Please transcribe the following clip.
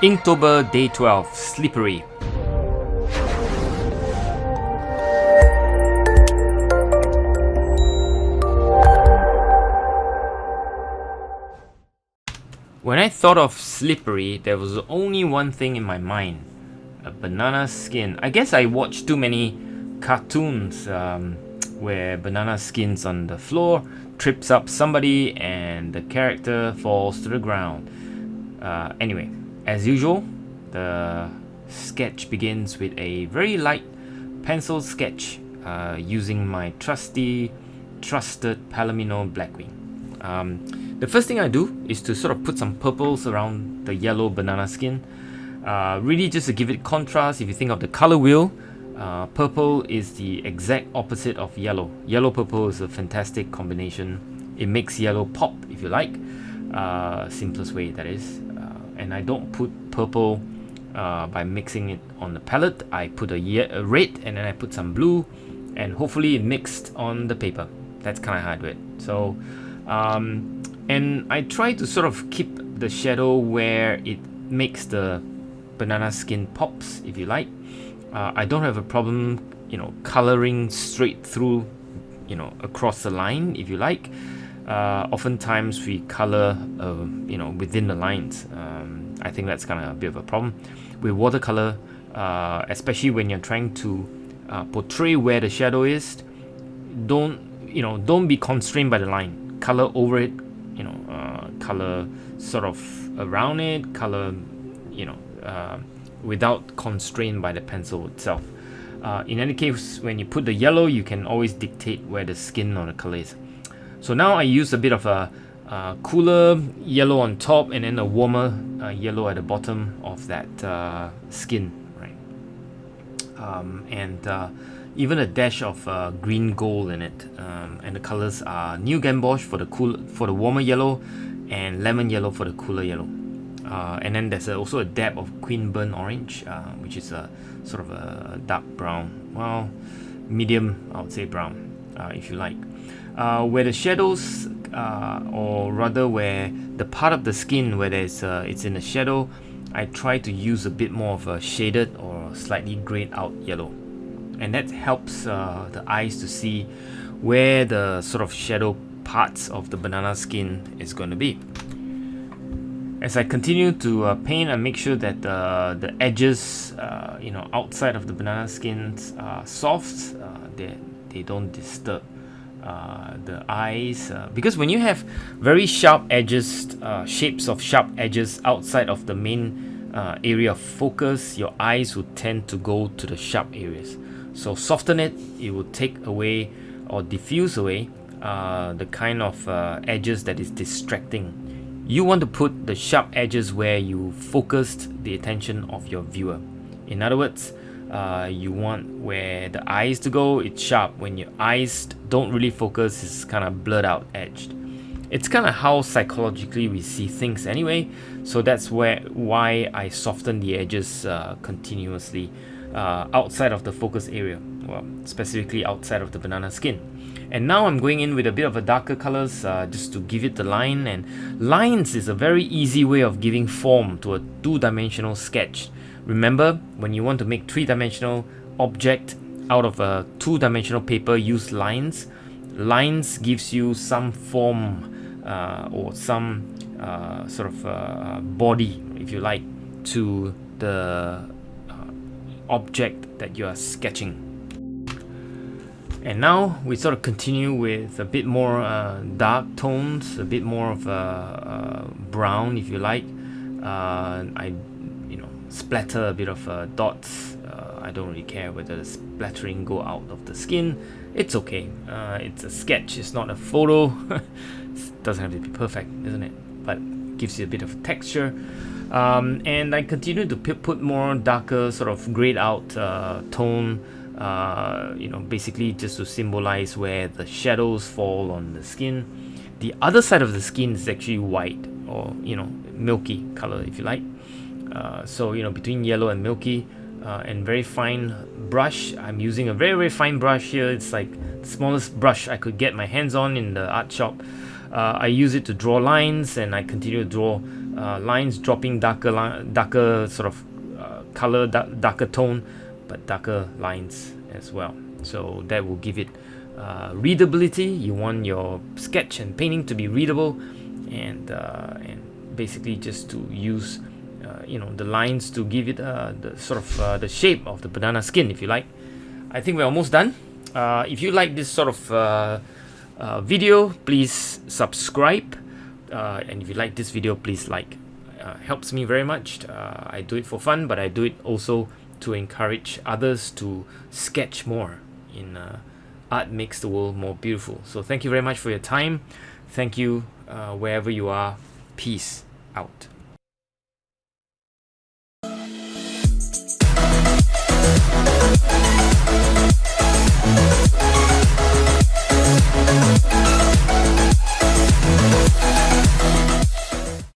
Inktober Day 12 Slippery. When I thought of slippery, there was only one thing in my mind: a banana skin. I guess I watched too many cartoons where banana skins on the floor, trips up somebody, and the character falls to the ground. Anyway, as usual, the sketch begins with a very light pencil sketch using my trusted Palomino Blackwing. The first thing I do is to sort of put some purples around the yellow banana skin, really just to give it contrast. If you think of the color wheel, purple is the exact opposite of yellow. Yellow purple is a fantastic combination. It makes yellow pop, if you like. Simplest way, that is. And I don't put purple by mixing it on the palette. I put a red, and then I put some blue, and hopefully it mixed on the paper. That's kind of how I do it. So and I try to sort of keep the shadow where it makes the banana skin pops, if you like. I don't have a problem, coloring straight through, across the line, if you like. Oftentimes we color, within the lines. I think that's kind of a bit of a problem with watercolor, especially when you're trying to portray where the shadow is. Don't be constrained by the line. Color over it, color sort of around it, color, without constraint by the pencil itself. In any case, when you put the yellow, you can always dictate where the skin or the color is. So now I use a bit of a cooler yellow on top, and then a warmer yellow at the bottom of that skin, right? And even a dash of green gold in it, and the colors are New Gamboge for the warmer yellow, and lemon yellow for the cooler yellow. And then there's also a dab of Queen Burnt Orange, which is a sort of a dark brown, well, medium, I would say brown, if you like. Where the shadows, or rather where the part of the skin where it's in the shadow, I try to use a bit more of a shaded or slightly grayed out yellow, and that helps the eyes to see where the sort of shadow parts of the banana skin is going to be. As I continue to paint, I make sure that the edges, outside of the banana skins are soft. They don't disturb the eyes, because when you have very sharp edges, shapes of sharp edges outside of the main area of focus, your eyes will tend to go to the sharp areas. So soften it. It will take away or diffuse away the kind of edges that is distracting. You want to put the sharp edges where you focused the attention of your viewer. In other words, you want where the eyes to go, it's sharp. When your eyes don't really focus, it's kind of blurred out, edged. It's kind of how psychologically we see things anyway. So that's why I soften the edges continuously outside of the focus area, well, specifically outside of the banana skin. And now I'm going in with a bit of a darker colors, just to give it the line. And lines is a very easy way of giving form to a two-dimensional sketch. Remember, when you want to make three-dimensional object out of a two-dimensional paper, use lines. Lines gives you some form or some sort of body, if you like, to the object that you are sketching. And now we sort of continue with a bit more dark tones, a bit more of a brown, if you like. I splatter a bit of dots. I don't really care whether the splattering go out of the skin. It's okay. It's a sketch. It's not a photo. It doesn't have to be perfect, isn't it? But it gives you a bit of texture. And I continue to put more darker, sort of grayed out tone. Basically just to symbolize where the shadows fall on the skin. The other side of the skin is actually white, or milky color, if you like. So between yellow and milky, and very fine brush. I'm using a very, very fine brush here. It's like the smallest brush I could get my hands on in the art shop. I use it to draw lines, and I continue to draw lines, dropping darker sort of color, darker tone, but darker lines as well. So that will give it readability. You want your sketch and painting to be readable, and basically just to use the lines to give it the sort of the shape of the banana skin, if you like. I think we're almost done. If you like this sort of video, please subscribe, and if you like this video, please like. Helps me very much. I do it for fun, but I do it also to encourage others to sketch more. Art makes the world more beautiful. So thank you very much for your time. Thank you wherever you are. Peace out.